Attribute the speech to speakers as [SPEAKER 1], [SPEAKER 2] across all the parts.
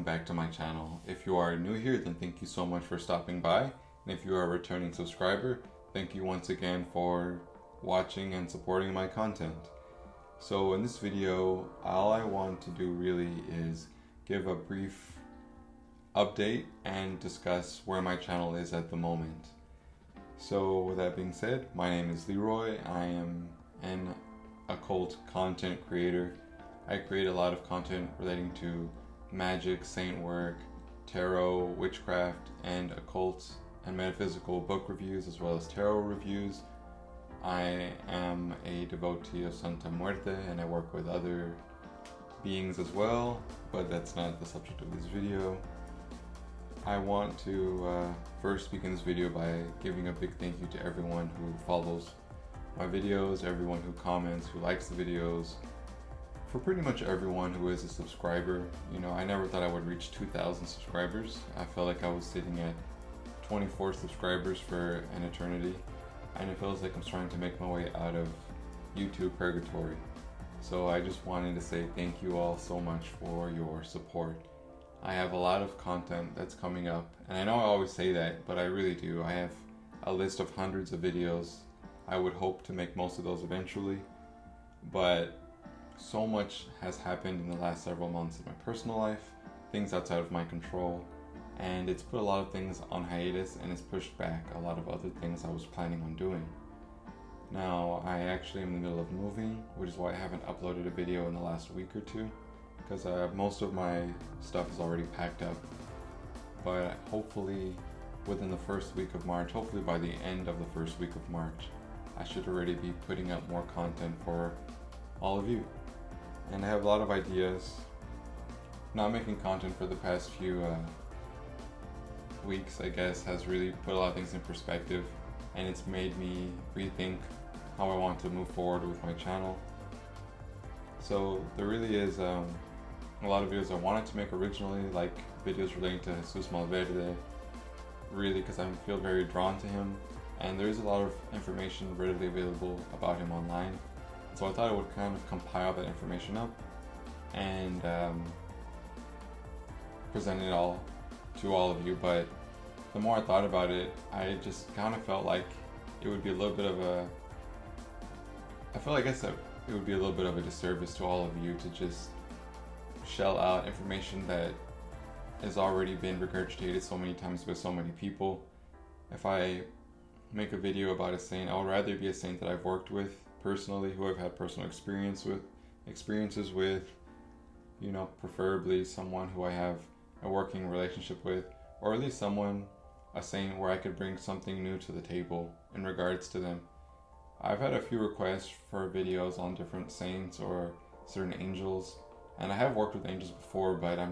[SPEAKER 1] back to my channel. If you are new here, then thank you so much for stopping by. And if you are a returning subscriber, thank you once again for watching and supporting my content. So in this video, all I want to do really is give a brief update and discuss where my channel is at the moment. So with that being said, my name is Leroy. I am an occult content creator. I create a lot of content relating to magic, saint work, tarot, witchcraft, and occult and metaphysical book reviews, as well as tarot reviews. I am a devotee of Santa Muerte, and I work with other beings as well, but that's not the subject of this video. I want to first begin this video by giving a big thank you to everyone who follows my videos, everyone who comments, who likes the videos, for pretty much everyone who is a subscriber. You know, I never thought I would reach 2,000 subscribers. I felt like I was sitting at 24 subscribers for an eternity, and it feels like I'm trying to make my way out of YouTube purgatory. So I just wanted to say thank you all so much for your support. I have a lot of content that's coming up, and I know I always say that, but I really do. I have a list of hundreds of videos. I would hope to make most of those eventually, but so much has happened in the last several months in my personal life, things outside of my control, and it's put a lot of things on hiatus, and it's pushed back a lot of other things I was planning on doing. Now, I actually am in the middle of moving, which is why I haven't uploaded a video in the last week or two, because most of my stuff is already packed up. But hopefully within the first week of March, hopefully by the end of the first week of March, I should already be putting up more content for all of you. And I have a lot of ideas. Not making content for the past few weeks, I guess, has really put a lot of things in perspective, and it's made me rethink how I want to move forward with my channel. So there really is a lot of videos I wanted to make originally, like videos relating to Jesus Malverde, really because I feel very drawn to him, and there is a lot of information readily available about him online. So I thought I would kind of compile that information up and present it all to all of you. But the more I thought about it, I just kind of felt like it would be a little bit of a, I guess that it would be a little bit of a disservice to all of you to just shell out information that has already been regurgitated so many times with so many people. If I make a video about a saint, I would rather be a saint that I've worked with personally, who I've had personal experiences with, you know, preferably someone who I have a working relationship with, or at least a saint where I could bring something new to the table in regards to them. I've had a few requests for videos on different saints or certain angels, and I have worked with angels before, but I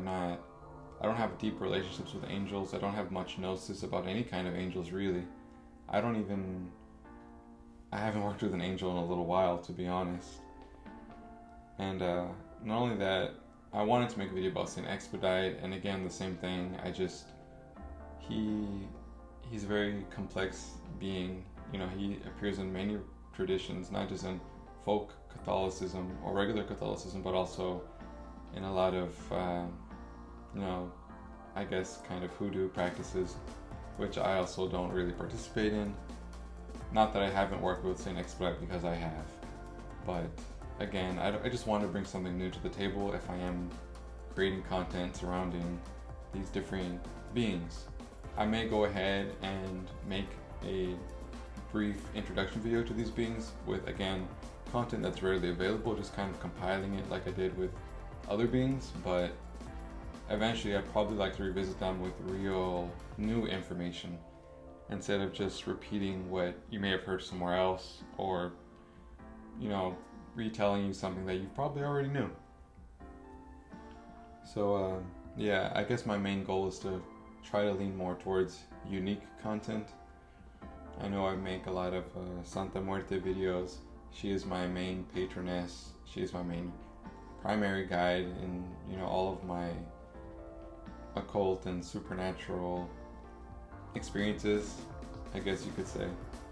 [SPEAKER 1] don't have deep relationships with angels. I don't have much gnosis about any kind of angels, really. I haven't worked with an angel in a little while, to be honest. And not only that, I wanted to make a video about Saint Expedite, and again, the same thing. He's a very complex being. You know, he appears in many traditions, not just in folk Catholicism or regular Catholicism, but also in a lot of, you know, I guess kind of hoodoo practices, which I also don't really participate in. Not that I haven't worked with Saint Expedite, because I have, but again, I just want to bring something new to the table if I am creating content surrounding these different beings. I may go ahead and make a brief introduction video to these beings with, again, content that's readily available, just kind of compiling it like I did with other beings, but eventually I'd probably like to revisit them with real new information, instead of just repeating what you may have heard somewhere else, or, you know, retelling you something that you probably already knew. So yeah, I guess my main goal is to try to lean more towards unique content. I know I make a lot of Santa Muerte videos. She is my main patroness. She is my main primary guide in, you know, all of my occult and supernatural experiences, I guess you could say.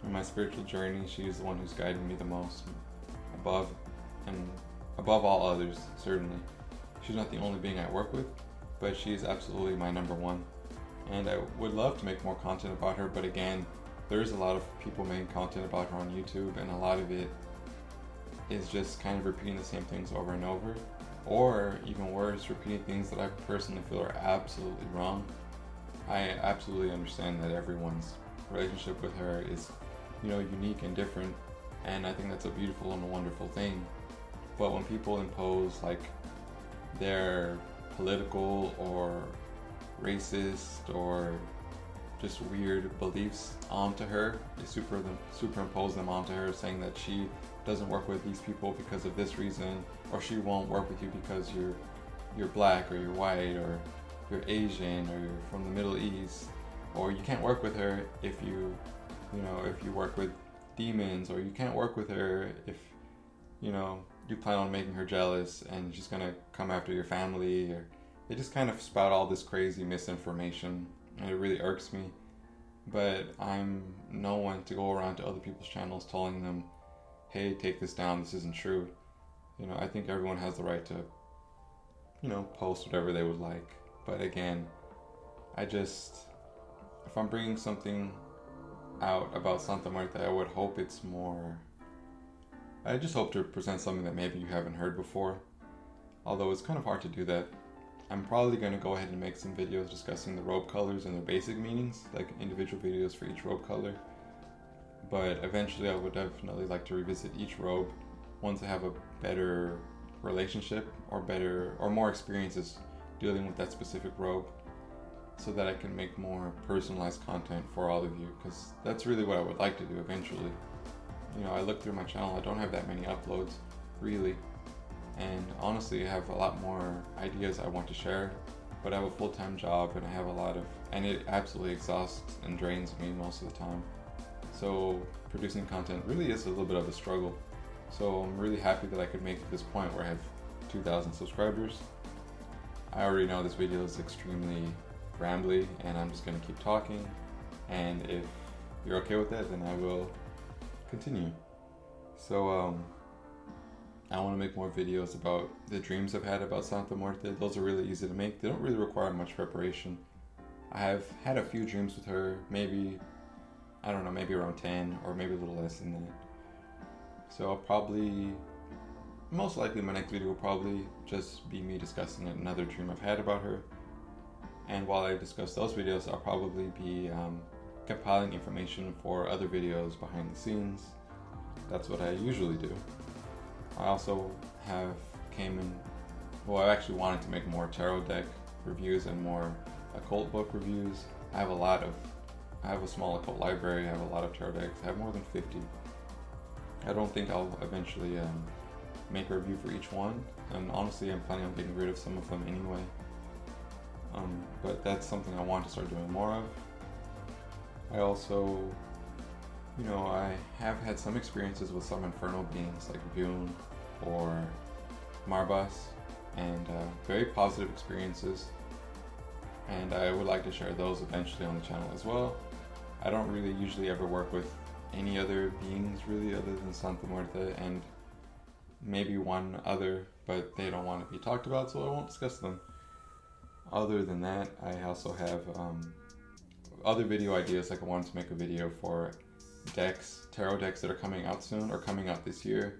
[SPEAKER 1] In my spiritual journey, she is the one who's guided me the most, above all others, certainly. She's not the only being I work with, but she's absolutely my number one. And I would love to make more content about her, but again, there's a lot of people making content about her on YouTube, and a lot of it is just kind of repeating the same things over and over, or even worse, repeating things that I personally feel are absolutely wrong. I absolutely understand that everyone's relationship with her is, unique and different, and I think that's a beautiful and a wonderful thing. But when people impose like their political or racist or just weird beliefs onto her, they superimpose them onto her, saying that she doesn't work with these people because of this reason, or she won't work with you because you're black, or you're white, or you're Asian, or you're from the Middle East, or you can't work with her if you work with demons, or you can't work with her if you plan on making her jealous and she's gonna come after your family. Or they just kind of spout all this crazy misinformation, and it really irks me. But I'm no one to go around to other people's channels telling them, hey, take this down, this isn't true. I think everyone has the right to post whatever they would like. But again, if I'm bringing something out about Santa Marta, I just hope to present something that maybe you haven't heard before. Although it's kind of hard to do that. I'm probably going to go ahead and make some videos discussing the robe colors and their basic meanings, like individual videos for each robe color. But eventually I would definitely like to revisit each robe once I have a better relationship or more experiences dealing with that specific robe, so that I can make more personalized content for all of you, because that's really what I would like to do eventually. I look through my channel, I don't have that many uploads, really. And honestly, I have a lot more ideas I want to share, but I have a full-time job, and it absolutely exhausts and drains me most of the time. So producing content really is a little bit of a struggle. So I'm really happy that I could make it to this point where I have 2,000 subscribers. I already know this video is extremely rambly, and I'm just going to keep talking. And if you're okay with that, then I will continue. So I want to make more videos about the dreams I've had about Santa Muerte. Those are really easy to make. They don't really require much preparation. I have had a few dreams with her, maybe around 10, or maybe a little less than that. So most likely my next video will probably just be me discussing another dream I've had about her. And while I discuss those videos, I'll probably be compiling information for other videos behind the scenes. That's what I usually do. I also I actually wanted to make more tarot deck reviews and more occult book reviews. I have a small occult library, I have a lot of tarot decks, I have more than 50. I don't think I'll eventually make a review for each one, and honestly I'm planning on getting rid of some of them anyway. But that's something I want to start doing more of. I also, I have had some experiences with some infernal beings like Bune or Marbas, and very positive experiences, and I would like to share those eventually on the channel as well. I don't really usually ever work with any other beings really other than Santa Muerte and maybe one other, but they don't want to be talked about, so I won't discuss them. Other than that, I also have other video ideas. Like I wanted to make a video for tarot decks that are coming out soon, or coming out this year.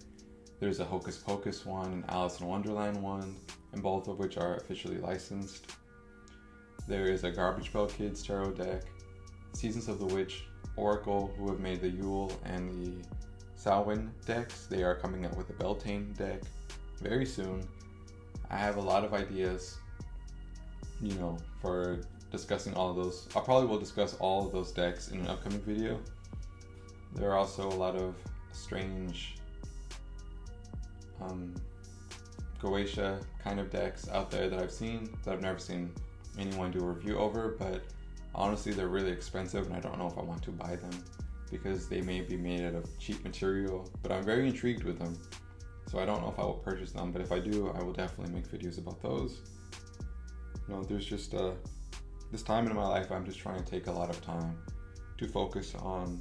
[SPEAKER 1] There's a Hocus Pocus one, an Alice in Wonderland one, and both of which are officially licensed. There is a Garbage Pail Kids tarot deck, Seasons of the Witch, Oracle, who have made the Yule and the Samhain decks. They are coming out with a Beltane deck very soon. I have a lot of ideas, for discussing all of those. I probably will discuss all of those decks in an upcoming video. There are also a lot of strange Goetia kind of decks out there that I've seen, that I've never seen anyone do a review over, but honestly they're really expensive and I don't know if I want to buy them because they may be made out of cheap material, but I'm very intrigued with them, so I don't know if I will purchase them, but if I do, I will definitely make videos about those. There's just this time in my life, I'm just trying to take a lot of time to focus on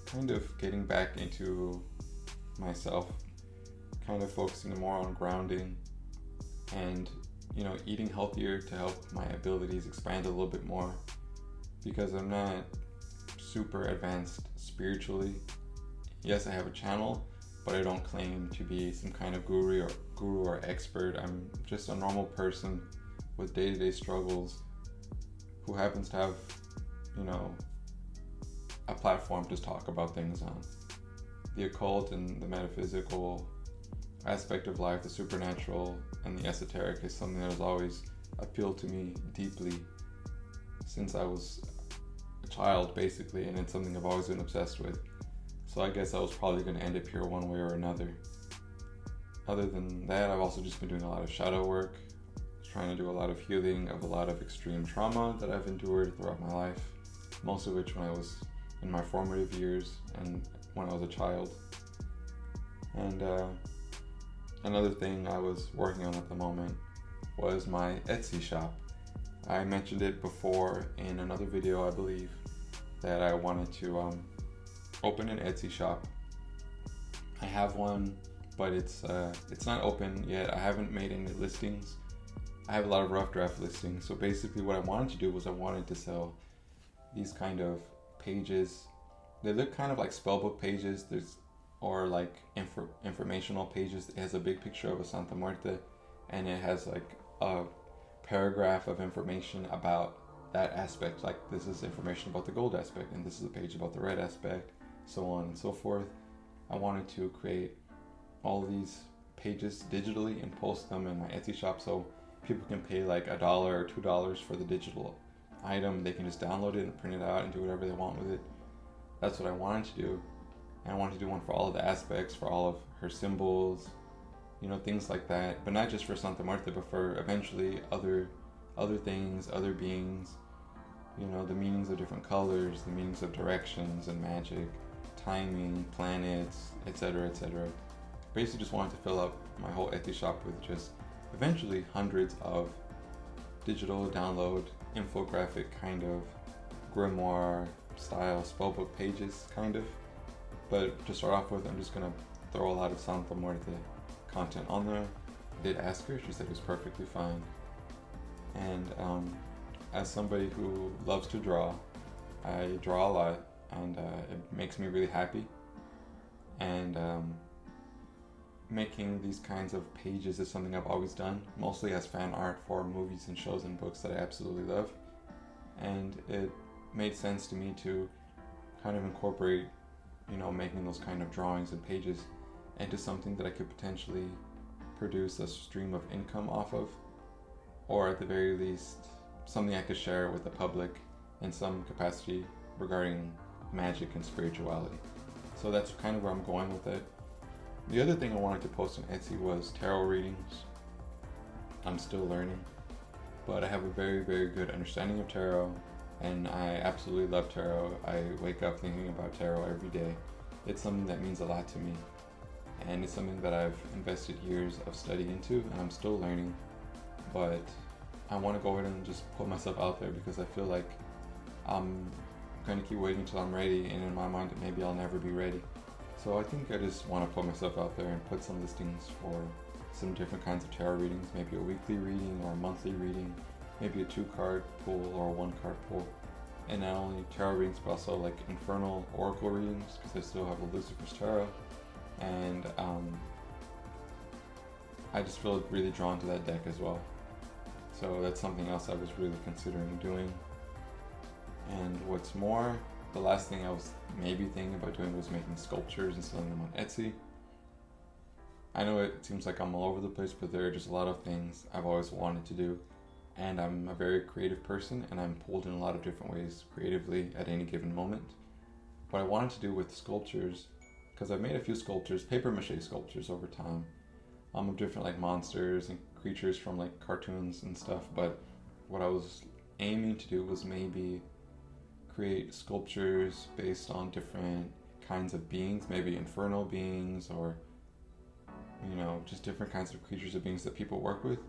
[SPEAKER 1] kind of getting back into myself, kind of focusing more on grounding and eating healthier to help my abilities expand a little bit more, because I'm not super advanced spiritually. Yes, I have a channel, but I don't claim to be some kind of guru or expert. I'm just a normal person with day-to-day struggles who happens to have, a platform to talk about things on. The occult and the metaphysical aspect of life, the supernatural and the esoteric, is something that has always appealed to me deeply since I was a child, basically, and it's something I've always been obsessed with. So I guess I was probably going to end up here one way or another. Other than that, I've also just been doing a lot of shadow work, trying to do a lot of healing of a lot of extreme trauma that I've endured throughout my life, most of which when I was in my formative years and when I was a child. And another thing I was working on at the moment was my Etsy shop. I mentioned it before in another video, I believe, that I wanted to open an Etsy shop. I have one, but it's not open yet. I haven't made any listings. I have a lot of rough draft listings. So basically what I wanted to do was I wanted to sell these kind of pages. They look kind of like spellbook pages. Or like informational pages. It has a big picture of a Santa Muerte, and it has like a paragraph of information about that aspect. Like, this is information about the gold aspect, and this is a page about the red aspect, so on and so forth. I wanted to create all these pages digitally and post them in my Etsy shop, so people can pay like $1 or $2 for the digital item. They can just download it and print it out and do whatever they want with it. That's what I wanted to do. And I wanted to do one for all of the aspects, for all of her symbols, things like that. But not just for Santa Muerte, but for eventually other things, other beings, the meanings of different colors, the meanings of directions and magic, timing, planets, etc., etc. Basically just wanted to fill up my whole Etsy shop with just eventually hundreds of digital download, infographic kind of grimoire style spellbook pages, kind of. But to start off with, I'm just going to throw a lot of Santa Muerte content on there. I did ask her, she said it was perfectly fine. And as somebody who loves to draw, I draw a lot, and it makes me really happy. And making these kinds of pages is something I've always done, mostly as fan art for movies and shows and books that I absolutely love. And it made sense to me to kind of incorporate making those kind of drawings and pages into something that I could potentially produce a stream of income off of, or at the very least, something I could share with the public in some capacity regarding magic and spirituality. So that's kind of where I'm going with it. The other thing I wanted to post on Etsy was tarot readings. I'm still learning, but I have a very, very good understanding of tarot, and I absolutely love tarot. I wake up thinking about tarot every day. It's something that means a lot to me, and it's something that I've invested years of study into, and I'm still learning. But I want to go ahead and just put myself out there, because I feel like I'm going to keep waiting until I'm ready, and in my mind maybe I'll never be ready. So I think I just want to put myself out there and put some listings for some different kinds of tarot readings, maybe a weekly reading or a monthly reading, maybe a 2-card pull or a 1-card pull. And not only tarot readings, but also like infernal oracle readings, because I still have a Lucifer's Tarot. And I just feel really drawn to that deck as well. So that's something else I was really considering doing. And what's more, the last thing I was maybe thinking about doing was making sculptures and selling them on Etsy. I know it seems like I'm all over the place, but there are just a lot of things I've always wanted to do. And I'm a very creative person, and I'm pulled in a lot of different ways creatively at any given moment. What I wanted to do with sculptures, because I've made a few sculptures, paper mache sculptures over time, of different like monsters and creatures from like cartoons and stuff, but what I was aiming to do was maybe create sculptures based on different kinds of beings, maybe infernal beings, or just different kinds of creatures or beings that people work with,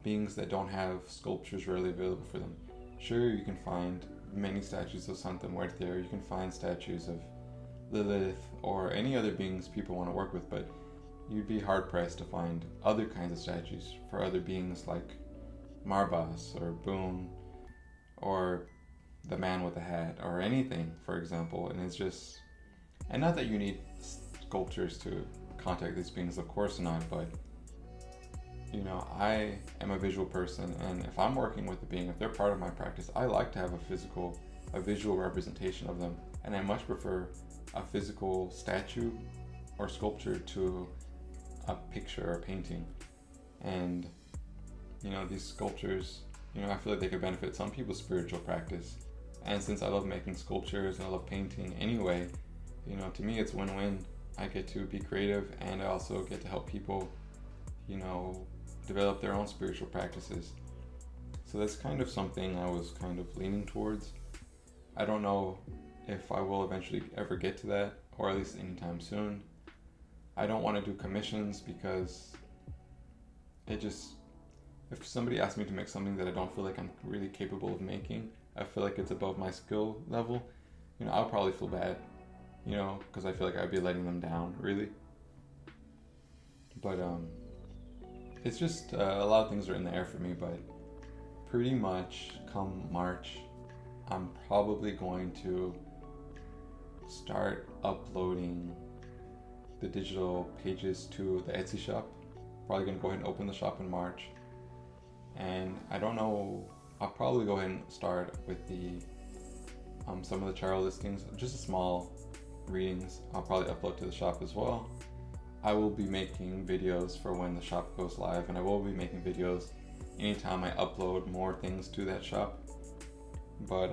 [SPEAKER 1] beings that don't have sculptures readily available for them. Sure, you can find many statues of Santa Muerte, or you can find statues of Lilith or any other beings people want to work with, but you'd be hard pressed to find other kinds of statues for other beings like Marbas or Boone or the man with the hat or anything, for example. And it's just, and not that you need sculptures to contact these beings, of course not, but you know, I am a visual person, and if I'm working with a being, if they're part of my practice, I like to have a visual representation of them, and I much prefer a physical statue or sculpture to a picture or painting. And you know, these sculptures, you know, I feel like they could benefit some people's spiritual practice. And since I love making sculptures and I love painting anyway, you know, to me it's win-win. I get to be creative, and I also get to help people, you know, develop their own spiritual practices. So that's kind of something I was kind of leaning towards. I don't know if I will eventually ever get to that, or at least anytime soon. I don't want to do commissions because it just, if somebody asks me to make something that I don't feel like I'm really capable of making, I feel like it's above my skill level, you know, I'll probably feel bad, you know, because I feel like I'd be letting them down, really. But it's just a lot of things are in the air for me, but pretty much come March, I'm probably going to start uploading the digital pages to the Etsy shop. Probably going to go ahead and open the shop in March. And I don't know, I'll probably go ahead and start with the some of the tarot listings, just a small readings. I'll probably upload to the shop as well. I will be making videos for when the shop goes live, and I will be making videos anytime I upload more things to that shop. But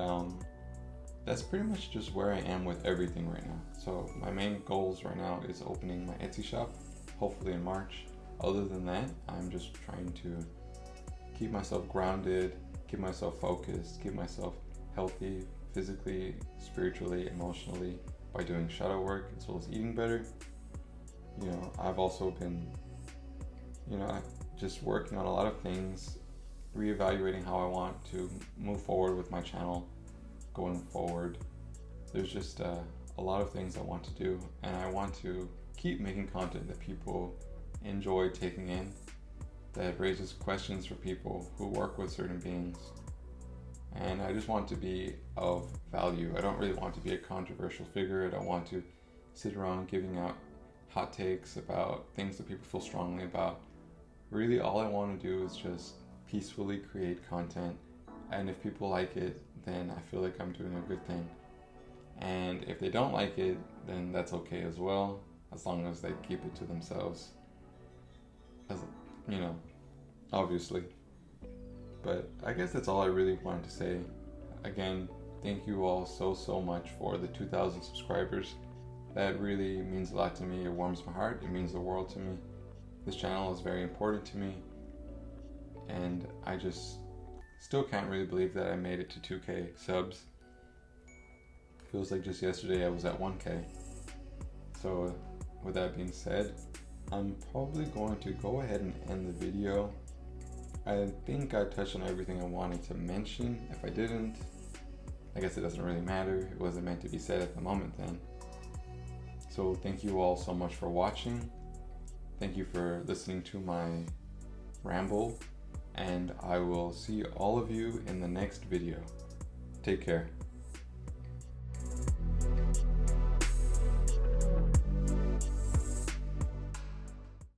[SPEAKER 1] that's pretty much just where I am with everything right now. So my main goals right now is opening my Etsy shop, hopefully in March. Other than that, I'm just trying to keep myself grounded, keep myself focused, keep myself healthy physically, spiritually, emotionally, by doing shadow work as well as eating better. You know, I've also been, you know, just working on a lot of things, reevaluating how I want to move forward with my channel going forward. There's just a lot of things I want to do, and I want to keep making content that people enjoy taking in, that raises questions for people who work with certain beings. And I just want to be of value. I don't really want to be a controversial figure. I don't want to sit around giving out hot takes about things that people feel strongly about. Really, all I want to do is just peacefully create content, and if people like it, then I feel like I'm doing a good thing. And if they don't like it, then that's okay as well, as long as they keep it to themselves. As you know, obviously. But I guess that's all I really wanted to say. Again, thank you all so much for the 2,000 subscribers. That really means a lot to me. It warms my heart. It means the world to me. This channel is very important to me. And I just still can't really believe that I made it to 2K subs. Feels like just yesterday I was at 1K. So with that being said, I'm probably going to go ahead and end the video. I think I touched on everything I wanted to mention. If I didn't, I guess it doesn't really matter. It wasn't meant to be said at the moment then. So thank you all so much for watching. Thank you for listening to my ramble, and I will see all of you in the next video. Take care.